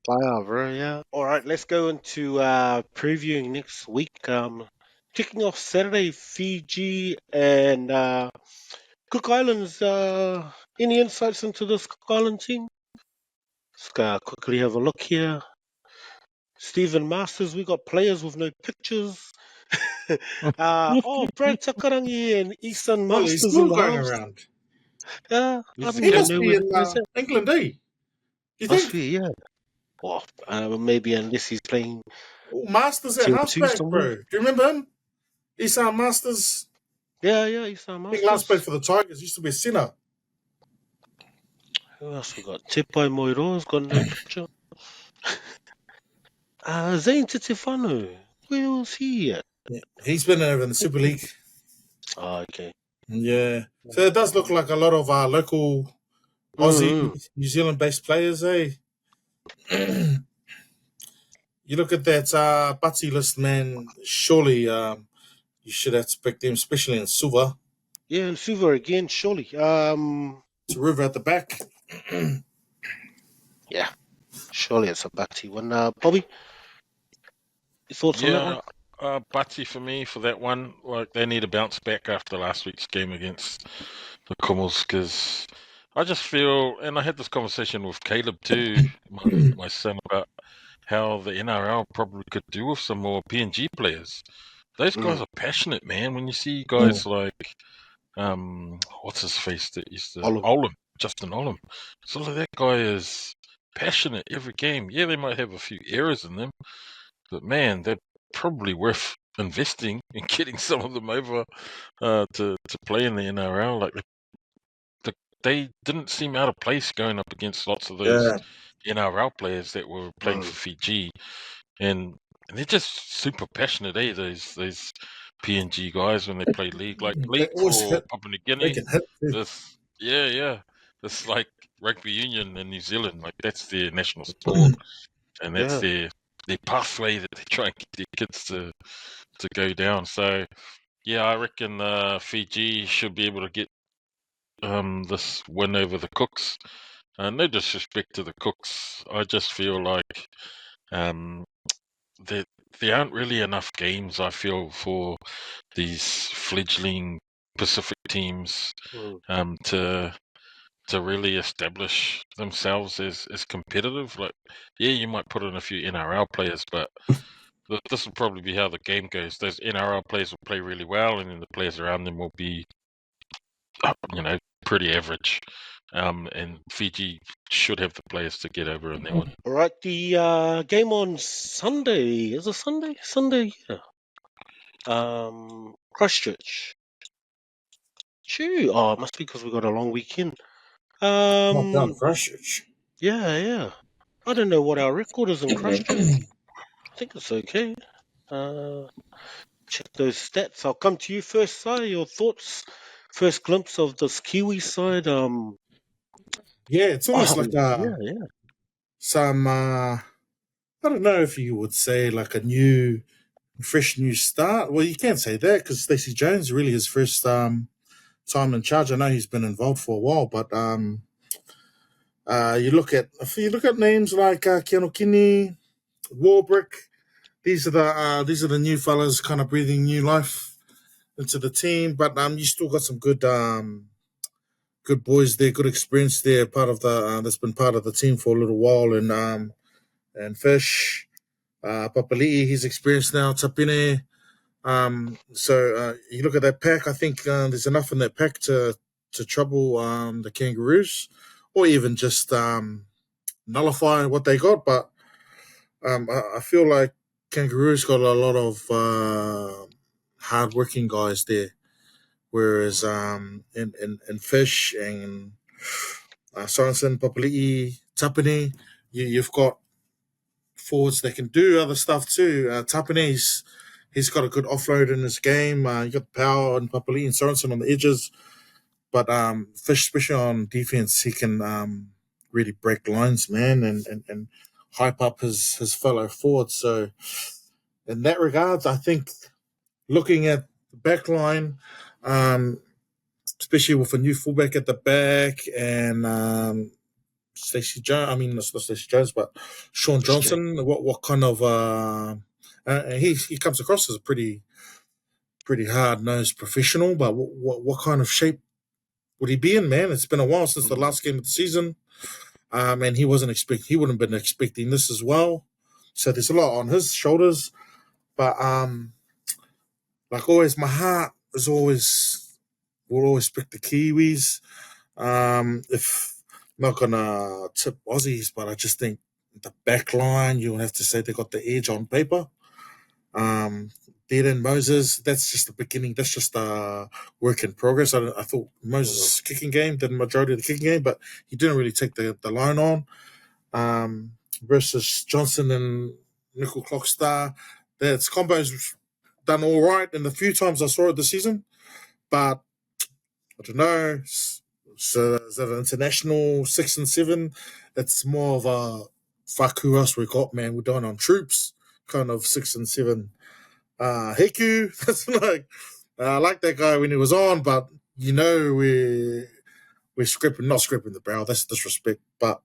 Fire, bro. Yeah. All right, let's go into previewing next week. Kicking off Saturday, Fiji and Cook Islands. Any insights into this Cook Island team? Let's quickly have a look here. Stephen Masters, we got players with no pictures. Brad Takarangi and Isan Well, he's Masters in still the going house. around. I He's don't He even must know be where in the guy's at. England, eh? You Must think? be, yeah. Well, maybe unless he's playing Oh, Masters at tier two halfback, somewhere. bro. Do you remember him? Isan Masters. Yeah, Isan I think last played Masters. for the Tigers. Used to be a sinner. Who else we got? Tepai Moiro's got no picture. Zane Titifano. Where was he at? Yeah. He's been over in the Super League. Okay. Yeah. So it does look like a lot of our local Aussie, New Zealand-based players, eh? You look at that Batsy list, man. Surely you should expect them, especially in Suva. Yeah, and Suva again, surely. It's a river at the back. Yeah, surely it's a Bati one. Bobby, your thoughts on that one? Yeah, Batsy for me for that one. Like they need to bounce back after last week's game against the Comals because I just feel, and I had this conversation with Caleb too, my son, about how the NRL probably could do with some more PNG players. Those guys are passionate, man. When you see guys like, what's his face that used to Olam, Justin Olam. So that guy is passionate every game. Yeah, they might have a few errors in them, but man, they're probably worth investing in getting some of them over to play in the NRL. Like they didn't seem out of place going up against lots of those NRL players that were playing for Fiji, and they're just super passionate, eh? Those PNG guys when they play league, like They league always for hit. Papua New They Guinea. can hit too. This, yeah, it's like rugby union in New Zealand. Like that's their national sport, and that's their pathway that they try and get their kids to go down. So yeah, I reckon Fiji should be able to get this win over the Cooks. No disrespect to the Cooks, I just feel like there aren't really enough games, I feel, for these fledgling Pacific teams to really establish themselves as competitive. Like, yeah, you might put in a few NRL players, but this will probably be how the game goes. Those NRL players will play really well, and then the players around them will be, pretty average. And Fiji should have the players to get over in that one. All right, the game on Sunday. Is it Sunday? Sunday, yeah. Christchurch. Oh, it must be because we got a long weekend. Not down Christchurch. Yeah. I don't know what our record is in Christchurch. I think it's okay. Check those stats. I'll come to you first, Si. Your thoughts? First glimpse of this Kiwi side. Yeah, it's almost like some. I don't know if you would say like a fresh new start. Well, you can't say that because Stacey Jones really his first time in charge. I know he's been involved for a while, but you look at names like Keanokini, Warbrick. These are the new fellas kind of breathing new life into the team. But you still got some good boys there, good experience there. Part of the that's been part of the team for a little while, and Fish, Papali'i, he's experienced now. Tapine. So you look at that pack. I think there's enough in that pack to trouble the Kangaroos, or even just nullify what they got. But I feel like Kangaroos got a lot of hard-working guys there, whereas in Fish and Sorensen, Papali'i, Tapine, you've got forwards that can do other stuff too. Tapine, he's got a good offload in his game. You got Power and Papali'i and Sorensen on the edges. But Fish, especially on defense, he can really break lines, man, and hype up his fellow forwards. So in that regards, I think looking at the back line, especially with a new fullback at the back and Stacey Jones. I mean, not Stacey Jones, but Sean Johnson. What kind of? He comes across as a pretty hard nosed professional. But what kind of shape would he be in, man? It's been a while since the last game of the season. And he wouldn't have been expecting this as well. So there's a lot on his shoulders. But like always, my heart is will always pick the Kiwis. If I'm not gonna tip Aussies, but I just think the back line, you'll have to say they got the edge on paper. Dean Moses, that's just the beginning. That's just a work in progress. I thought Moses' kicking game did the majority of the kicking game, but he didn't really take the line on. Versus Johnson and Nickel Clockstar, that's combo's done all right in the few times I saw it this season, but I don't know. So is that an international 6 and 7? It's more of a fuck who else we got, man. We're doing on troops kind of 6 and 7. Heku, that's like I like that guy when he was on, but you know we're not scraping the barrel. That's disrespect, but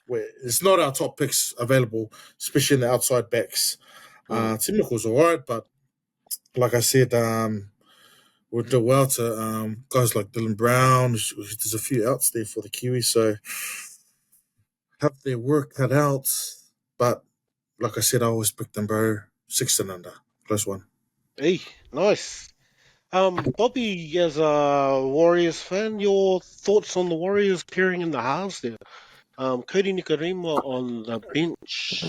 it's not our top picks available, especially in the outside backs. Tim Nichol's all right, but like I said, we'll do well to guys like Dylan Brown. There's a few outs there for the Kiwis, so have their work cut out. But like I said, I always pick them, bro. 6 and under, close one. Hey, nice. Bobby, as a Warriors fan, your thoughts on the Warriors appearing in the halves there? Cody Nikarima on the bench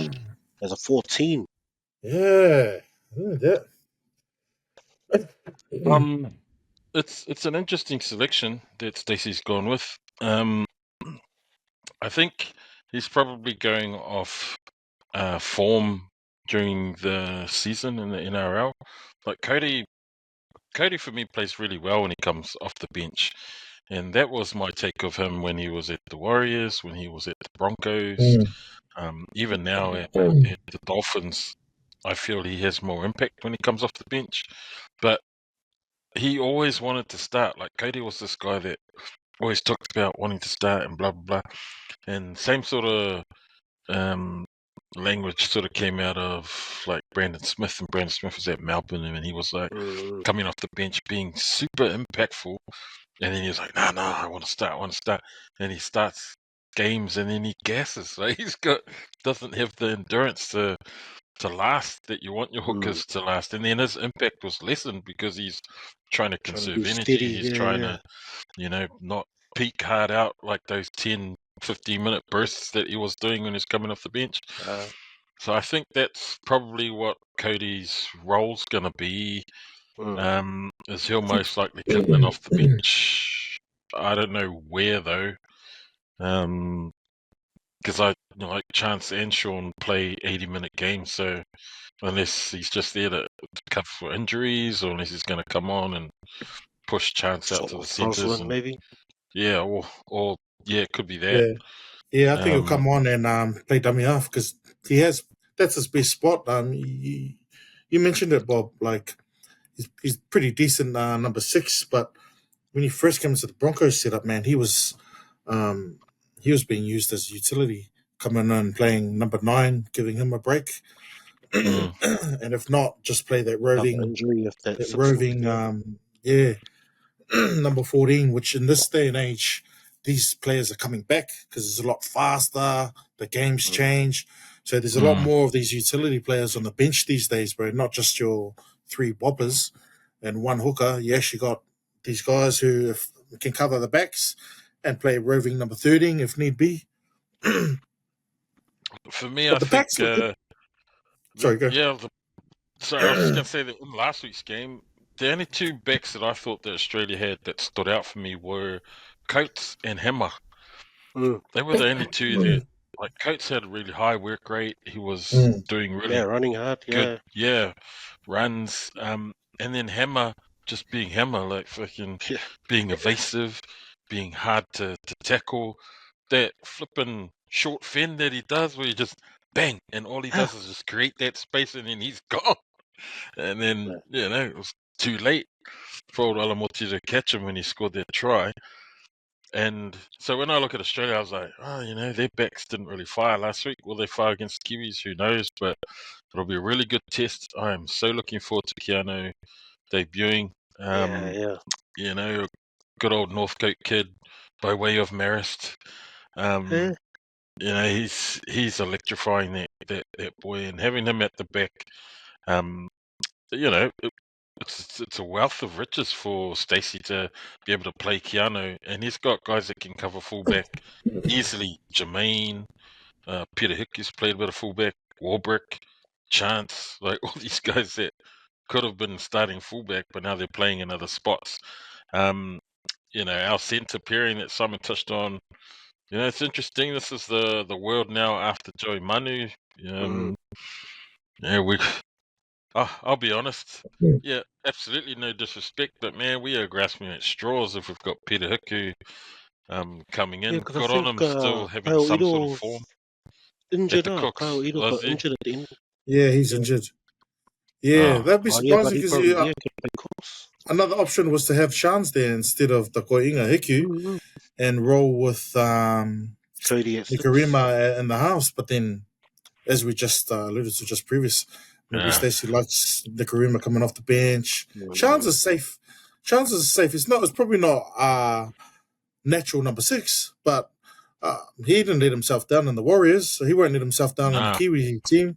as a 14. Yeah. It's an interesting selection that Stacey's gone with. I think he's probably going off form during the season in the NRL. Like Cody for me plays really well when he comes off the bench. And that was my take of him when he was at the Warriors, when he was at the Broncos. Even now at the Dolphins, I feel he has more impact when he comes off the bench. But he always wanted to start. Like Cody was this guy that always talked about wanting to start and blah, blah, blah. And same sort of language sort of came out of like Brandon Smith, and Brandon Smith was at Melbourne, and he was like coming off the bench being super impactful, and then he was like, no, I want to start, and he starts games and then he gasses. Like doesn't have the endurance to last that you want your hookers to last, and then his impact was lessened because he's trying to conserve energy. Steady, he's trying to, not peak hard out like those 10 15-minute bursts that he was doing when he was coming off the bench. So I think that's probably what Cody's role's going to be. Is he'll most likely come in off the bench. I don't know where though, because like Chance and Sean play 80-minute games, so unless he's just there to cover for injuries, or unless he's going to come on and push Chance out to the centres, maybe. Yeah, or it could be that. Yeah, I think he'll come on and play dummy half because that's his best spot. You mentioned it, Bob. Like he's pretty decent number 6, but when he first came into the Broncos setup, man, he was being used as a utility, coming in and playing number 9, giving him a break, and if not, just play that roving injury if that roving number 14, which in this day and age, these players are coming back because it's a lot faster. The game's changed. So there's a lot more of these utility players on the bench these days, bro. Not just your 3 boppers and 1 hooker. You actually got these guys who can cover the backs and play roving number 13 if need be. For me, I think... Sorry, go. Yeah, so I was just going to say that in last week's game, the only 2 backs that I thought that Australia had that stood out for me were Coates and Hammer. They were the only 2 that, like, Coates had a really high work rate. He was doing really running hard, good, runs. And then Hammer just being Hammer, like fucking being evasive, being hard to tackle. That flipping short fend that he does, where he just bang, and all he does is just create that space, and then he's gone. And then, it was too late for old Alamotti to catch him when he scored that try. And so when I look at Australia, I was like, their backs didn't really fire last week. Will they fire against Kiwis? Who knows? But it'll be a really good test. I am so looking forward to Keanu debuting. Yeah. Good old Northcote kid by way of Marist. He's electrifying that boy, and having him at the back, it's a wealth of riches for Stacey to be able to play Keanu, and he's got guys that can cover fullback easily. Jermaine, Peter Hickey's played a bit of fullback, Warbrick, Chance, like all these guys that could have been starting fullback, but now they're playing in other spots. Our centre pairing that Simon touched on. It's interesting. This is the world now after Joey Manu. I'll be honest. Yeah, absolutely no disrespect, but man, we are grasping at straws if we've got Peter Hiku coming in. Because I Good on think him, still having Kyle some sort of Ido's form. injured. At the Cooks, Kyle Ido was got he? injured at the end. Yeah, he's injured. Yeah, that'd be Yeah, but surprising he because probably can play Cooks. another option was to have Chance there instead of the Koinga Hiku and roll with Cody at 6. Nikarima in the house. But then, as we just alluded to just previous, maybe Stacey likes Nikarima coming off the bench. Chance is safe. It's probably not natural number 6, but he didn't let himself down in the Warriors, so he won't let himself down in the Kiwi team.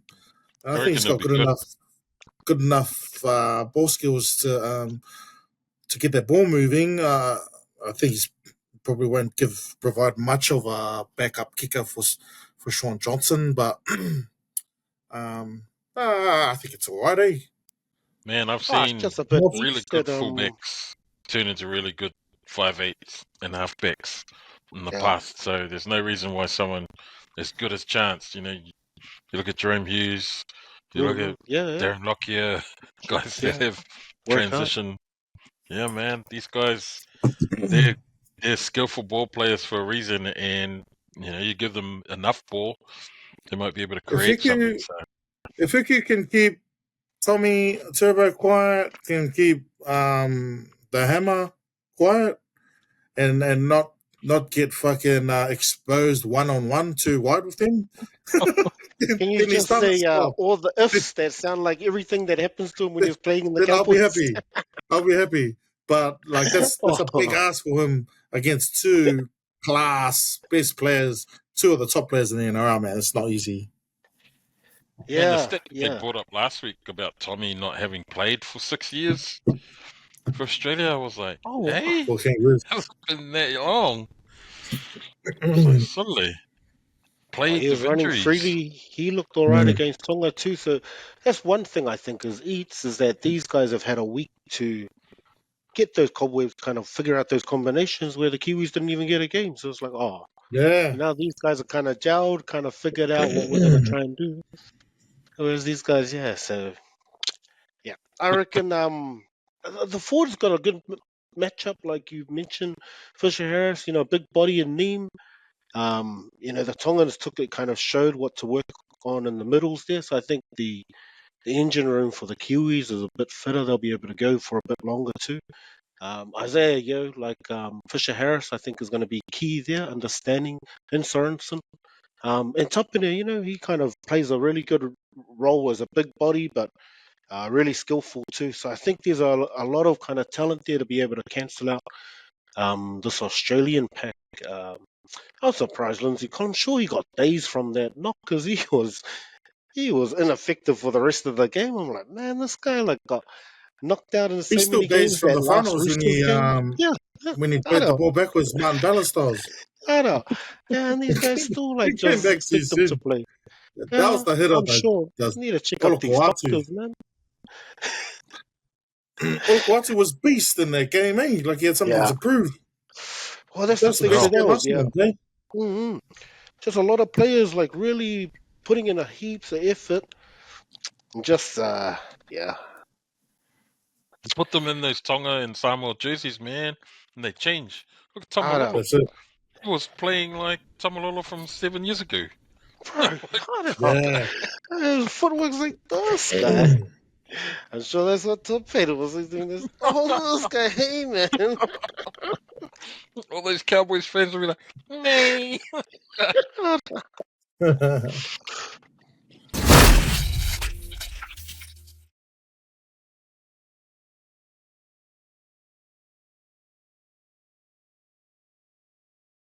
And I think he's got good enough ball skills to get that ball moving. I think he's probably won't provide much of a backup kicker for Sean Johnson, but I think it's all right, eh? Man, I've seen just a bit really good fullbacks turn into really good 5'8" and halfbacks in the past, so there's no reason why someone as good as Chance, you look at Jerome Hughes, you look at Darren Lockyer, guys that have transition. Yeah, man, these guys, they're skillful ball players for a reason, and you give them enough ball, they might be able to create something. So. If Hiku can keep Tommy Turbo quiet, can keep the Hammer quiet, and not get fucking exposed 1-on-1 too wide with him. Can you just say all the ifs that sound like everything that happens to him when he's playing in the Cowboys? I'll be happy. But like that's a big ask for him against two best players, two of the top players in the NRL, man. It's not easy. Yeah, and the stat they brought up last week about Tommy not having played for 6 years for Australia, I was like, hey, it's been that long. So suddenly, played he was running freely. He looked all right against Tonga too. So that's one thing I think is that these guys have had a week to get those cobwebs, kind of figure out those combinations where the Kiwis didn't even get a game. So it's like, now these guys are kind of gelled, kind of figured out what we're going to try and do. Whereas these guys, I reckon the Ford's got a good matchup, like you mentioned. Fisher Harris, big body and Neem. The Tongans took it, kind of showed what to work on in the middles there. So I think the engine room for the Kiwis is a bit fitter. They'll be able to go for a bit longer too. Isaiah Fisher Harris, I think is going to be key there, understanding in Sorensen. And Tapine, he kind of plays a really good role as a big body, but really skillful too. So I think there's a lot of kind of talent there to be able to cancel out this Australian pack. I was surprised Lindsay Collins. Sure, he got days from that knock because he was ineffective for the rest of the game. I'm like, man, this guy got knocked out in so many games from that the finals when he played the ball backwards, Martin Bella styles. I know. Yeah, and these guys still just expect them to play. That was the hit of I'm sure. Need to check up these doctors, man. Oluwatu was beast in that game, eh? Like he had something to prove. Well, that's the thing with that, Just a lot of players really putting in a heaps of effort. Just Put them in those Tonga and Samoa jerseys, man, and they change. Look at Tamalolo. He was playing like Tamalolo from 7 years ago. Bro, his footwork's like this guy. I'm sure that's what Tom Peter was doing. This guy, hey man. all those Cowboys fans will be like, "Me."